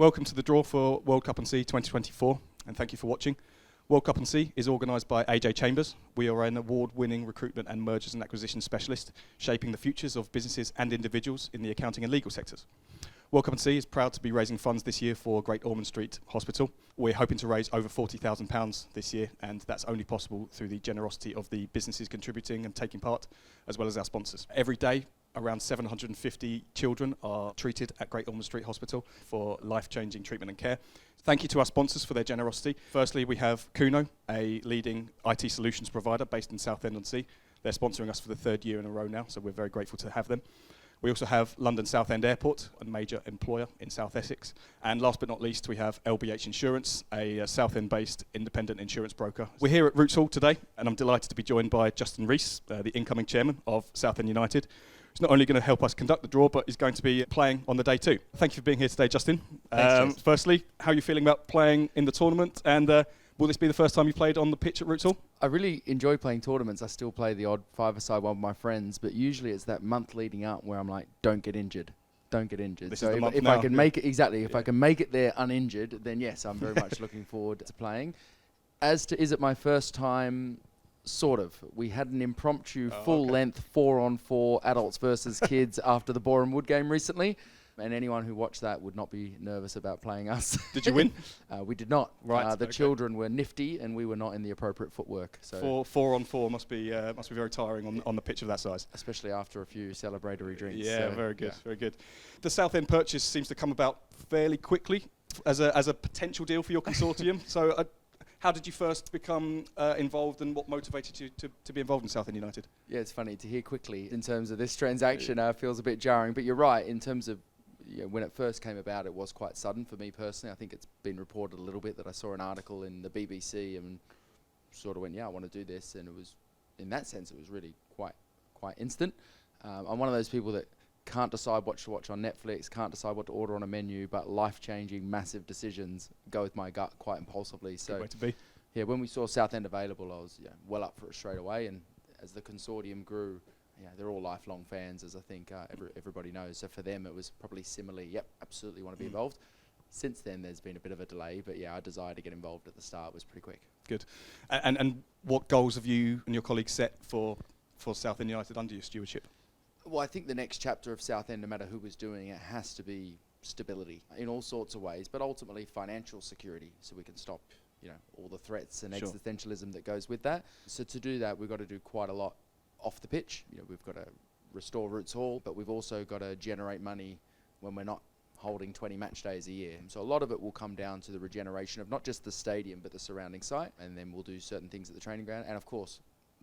Welcome to the draw for World Cup and Sea 2024, and thank you for watching. World Cup and Sea is organised by AJ Chambers. We are an award-winning recruitment and mergers and acquisitions specialist, shaping the futures of businesses and individuals in the accounting and legal sectors. World Cup and Sea is proud to be raising funds this year for Great Ormond Street Hospital. We're hoping to raise over £40,000 this year, and that's only possible through the generosity of the businesses contributing and taking part, as well as our sponsors. Every day, around 750 children are treated at Great Ormond Street Hospital for life-changing treatment and care. Thank you to our sponsors for their generosity. Firstly, we have Kuno, a leading IT solutions provider based in Southend on Sea. They're sponsoring us for the third year in a row now, so we're very grateful to have them. We also have London Southend Airport, a major employer in South Essex. And last but not least, we have LBH Insurance, a Southend-based independent insurance broker. We're here at Roots Hall today, and I'm delighted to be joined by Justin Rees, the incoming chairman of Southend United. He's not only going to help us conduct the draw, but he's going to be playing on the day too. Thank you for being here today, Justin. Thanks, firstly, how are you feeling about playing in the tournament? And will this be the first time you played on the pitch at Roots Hall? I really enjoy playing tournaments. I still play the odd five-a-side one with my friends, but usually it's that month leading up where I'm like, don't get injured. Don't get injured. This so is the month if now. I can make it, exactly, if I can make it there uninjured, then yes, I'm very much looking forward to playing. As to, is it my first time? Sort of. We had an impromptu full-length 4-on-4 adults versus kids after the Boreham Wood game recently, and anyone who watched that would not be nervous about playing us. Did you win? We did not. Right. The children were nifty, and we were not in the appropriate footwork. So 4-on-4 must be very tiring on the pitch of that size. Especially after a few celebratory drinks. Yeah, so very good, yeah. very good. The Southend purchase seems to come about fairly quickly as a potential deal for your consortium. So how did you first become involved, and what motivated you to be involved in Southend United? Yeah, it's funny to hear quickly in terms of this transaction. Feels a bit jarring, but you're right. In terms of when it first came about, it was quite sudden for me personally. I think it's been reported a little bit that I saw an article in the BBC and sort of went, yeah, I want to do this, and it was, in that sense, it was really quite instant. I'm one of those people that can't decide what to watch on Netflix, can't decide what to order on a menu, but life-changing, massive decisions go with my gut quite impulsively. So, good way to be. Yeah, when we saw Southend available, I was well up for it straight away. And as the consortium grew, they're all lifelong fans, as I think everybody knows. So for them, it was probably similarly, yep, absolutely want to be involved. Since then, there's been a bit of a delay, but yeah, our desire to get involved at the start was pretty quick. Good. And what goals have you and your colleagues set for Southend United under your stewardship? Well, I think the next chapter of Southend, no matter who is doing it, has to be stability in all sorts of ways, but ultimately financial security, so we can stop, all the threats and existentialism that goes with that. So to do that, we've got to do quite a lot off the pitch. We've got to restore Roots Hall, but we've also got to generate money when we're not holding 20 match days a year. So a lot of it will come down to the regeneration of not just the stadium, but the surrounding site, and then we'll do certain things at the training ground, and of course,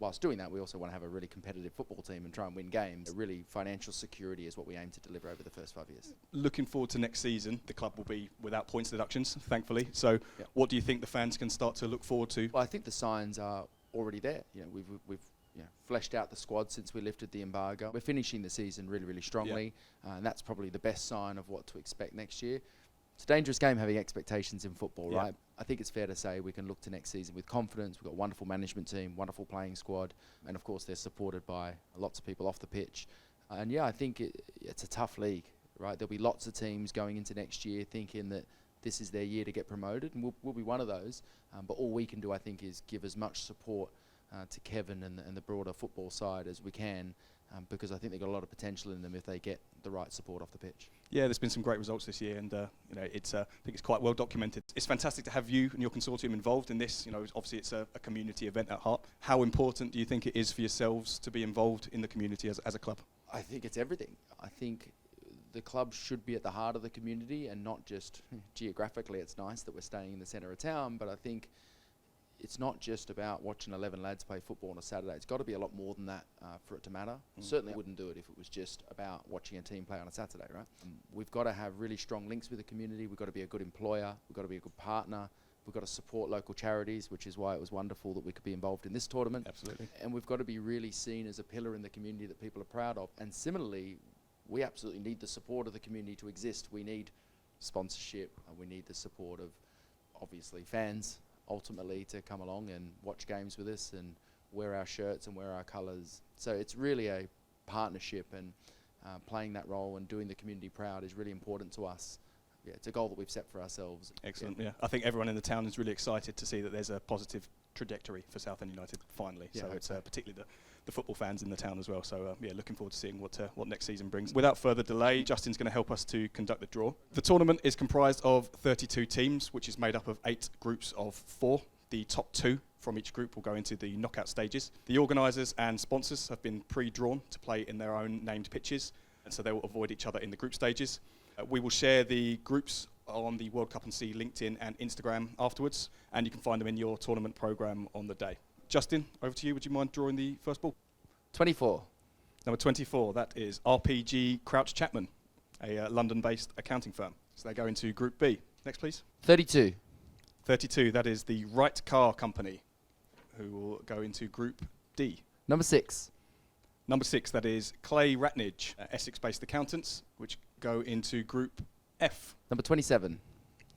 whilst doing that, we also want to have a really competitive football team and try and win games. Really, financial security is what we aim to deliver over the first 5 years. Looking forward to next season, the club will be without points deductions, thankfully. So what do you think the fans can start to look forward to? Well, I think the signs are already there. We've fleshed out the squad since we lifted the embargo. We're finishing the season really, really strongly, and that's probably the best sign of what to expect next year. It's a dangerous game having expectations in football, right? I think it's fair to say we can look to next season with confidence. We've got a wonderful management team, wonderful playing squad, and of course they're supported by lots of people off the pitch. And I think it's a tough league, right? There'll be lots of teams going into next year thinking that this is their year to get promoted, and we'll be one of those. But all we can do, I think, is give as much support to Kevin and the broader football side as we can, because I think they've got a lot of potential in them if they get the right support off the pitch. Yeah, there's been some great results this year, and I think it's quite well documented. It's fantastic to have you and your consortium involved in this. Obviously it's a community event at heart. How important do you think it is for yourselves to be involved in the community as a club? I think it's everything. I think the club should be at the heart of the community, and not just geographically. It's nice that we're staying in the centre of town, but I think it's not just about watching 11 lads play football on a Saturday. It's got to be a lot more than that for it to matter. Certainly wouldn't do it if it was just about watching a team play on a Saturday, right? We've got to have really strong links with the community. We've got to be a good employer. We've got to be a good partner. We've got to support local charities, which is why it was wonderful that we could be involved in this tournament. Absolutely. And we've got to be really seen as a pillar in the community that people are proud of. And similarly, we absolutely need the support of the community to exist. We need sponsorship, and we need the support of, obviously, fans, ultimately, to come along and watch games with us and wear our shirts and wear our colours. So it's really a partnership, and playing that role and doing the community proud is really important to us. it's a goal that we've set for ourselves. Excellent. Yeah, I think everyone in the town is really excited to see that there's a positive trajectory for Southend United finally. Yeah, So it's particularly the football fans in the town as well. So looking forward to seeing what next season brings. Without further delay, Justin's going to help us to conduct the draw. The tournament is comprised of 32 teams, which is made up of 8 groups of 4. The top 2 from each group will go into the knockout stages. The organisers and sponsors have been pre-drawn to play in their own named pitches, and so they will avoid each other in the group stages. We will share the groups on the World Cup and Sea LinkedIn and Instagram afterwards, and you can find them in your tournament programme on the day. Justin, over to you. Would you mind drawing the first ball? 24. Number 24, that is RPG Crouch Chapman, a London-based accounting firm. So they go into Group B. Next, please. 32. 32, that is the Wright Car Company, who will go into Group D. Number 6. Number 6, that is Clay Ratnage, Essex-based accountants, which go into Group F. Number 27.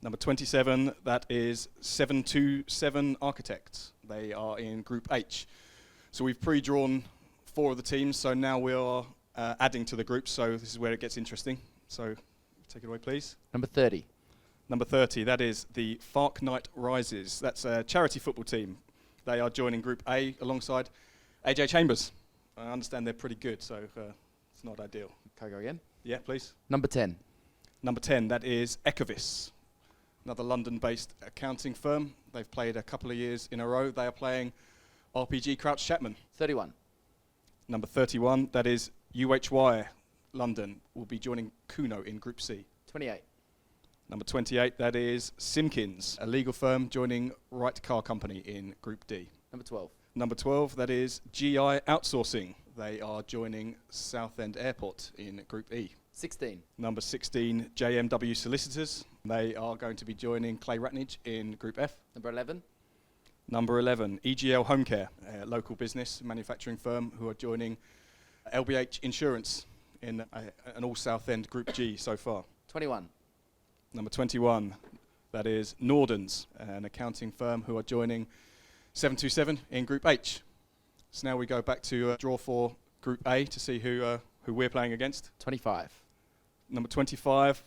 Number 27, that is 727 Architects. They are in Group H. So we've pre-drawn 4 of the teams, so now we are adding to the groups, so this is where it gets interesting. So take it away, please. Number 30. Number 30, that is the Fark Knight Rises. That's a charity football team. They are joining Group A alongside AJ Chambers. I understand they're pretty good, so it's not ideal. Can I go again? Yeah, please. Number 10. Number 10, that is Ecovis, another London-based accounting firm. They've played a couple of years in a row. They are playing RPG Crouch Chapman. 31. Number 31, that is UHY London, will be joining Kuno in Group C. 28. Number 28, that is Simkins, a legal firm joining Wright Car Company in Group D. Number 12. Number 12, that is GI Outsourcing. They are joining Southend Airport in Group E. 16. Number 16, JMW Solicitors. They are going to be joining Clay Ratnage in Group F. Number 11. Number 11, EGL Home Care, a local business manufacturing firm who are joining LBH Insurance in an all Southend Group G so far. 21. Number 21, that is Nordens, an accounting firm who are joining 727 in Group H. So now we go back to draw for Group A to see who we're playing against. 25. Number 25,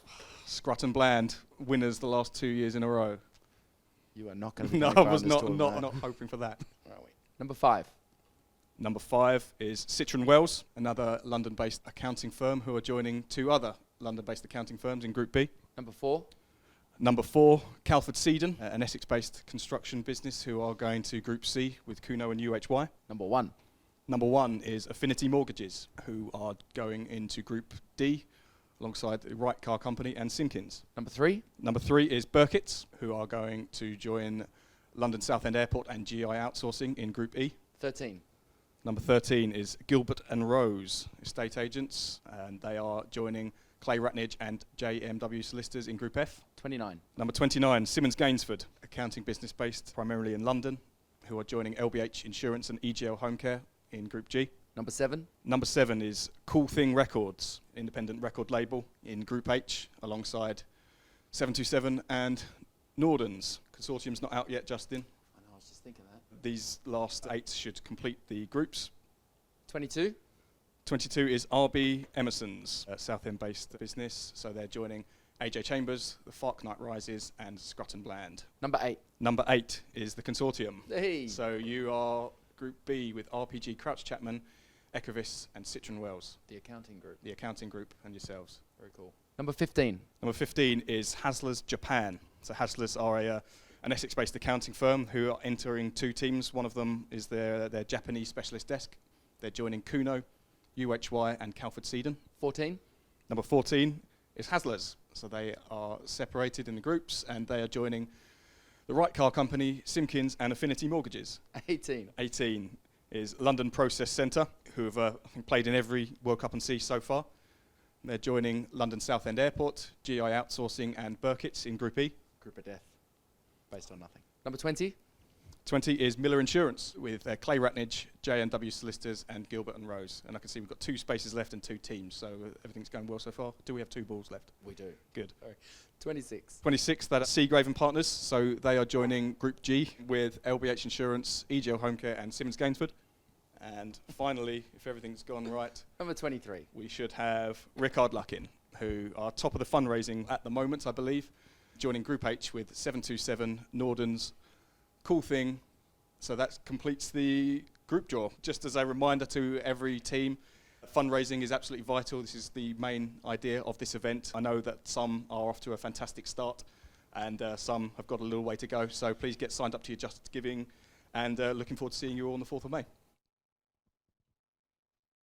Scrut and Bland, winners the last 2 years in a row. You are not going to be No, going I was far in this tournament. not hoping for that. Where are we? Number 5. Number 5 is Citron Wells, another London-based accounting firm who are joining 2 other London-based accounting firms in Group B. Number 4. Number 4, Calford Seedon, an Essex-based construction business who are going to Group C with Kuno and UHY. Number 1. Number 1 is Affinity Mortgages, who are going into Group D alongside the Wright Car Company and Simkins. Number 3. Number 3 is Burkitt's, who are going to join London Southend Airport and GI Outsourcing in Group E. 13. Number 13 is Gilbert and Rose, estate agents, and they are joining Clay Ratnage and JMW Solicitors in Group F. 29. Number 29, Simmons Gainsford, accounting business based primarily in London, who are joining LBH Insurance and EGL Home Care in Group G. Number 7. Number 7 is Cool Thing Records, independent record label in Group H, alongside 727 and Nordens. Consortium's not out yet, Justin. I know, I was just thinking that. These last 8 should complete the groups. 22. 22 is RB Emerson's, a Southend-based business, so they're joining AJ Chambers, the Fark Knight Rises, and Scrut and Bland. Number 8. Number 8 is the Consortium. Hey. So you are Group B with RPG Crouch Chapman, Ecovis, and Citron Wells. The accounting group. The accounting group and yourselves. Very cool. Number 15. Number 15 is Hasler's Japan. So Hasler's are an Essex-based accounting firm who are entering 2 teams. One of them is their Japanese specialist desk. They're joining Kuno, UHY, and Calford Seedon. 14. Number 14 is Hasler's. So they are separated in the groups, and they are joining the Wright Car Company, Simkins, and Affinity Mortgages. 18. 18 is London Process Centre, who have I think played in every World Cup and Sea so far. They're joining London Southend Airport, GI Outsourcing, and Burkitt's in Group E. Group of death. Based on nothing. Number 20. 20 is Miller Insurance with Clay Ratnage, J&W Solicitors, and Gilbert and Rose. And I can see we've got 2 spaces left and 2 teams, so everything's going well so far. Do we have 2 balls left? We do. Good. Sorry. 26. 26, that's Seagrave and Partners. So they are joining Group G with LBH Insurance, EGL Home Care, and Simmons Gainsford. And finally, if everything's gone right, Number 23. we should have Rickard Luckin, who are top of the fundraising at the moment, I believe, joining Group H with 727, Nordens, Cool Thing. So that completes the group draw. Just as a reminder to every team, fundraising is absolutely vital. This is the main idea of this event. I know that some are off to a fantastic start and some have got a little way to go. So please get signed up to your Just Giving, and looking forward to seeing you all on the 4th of May.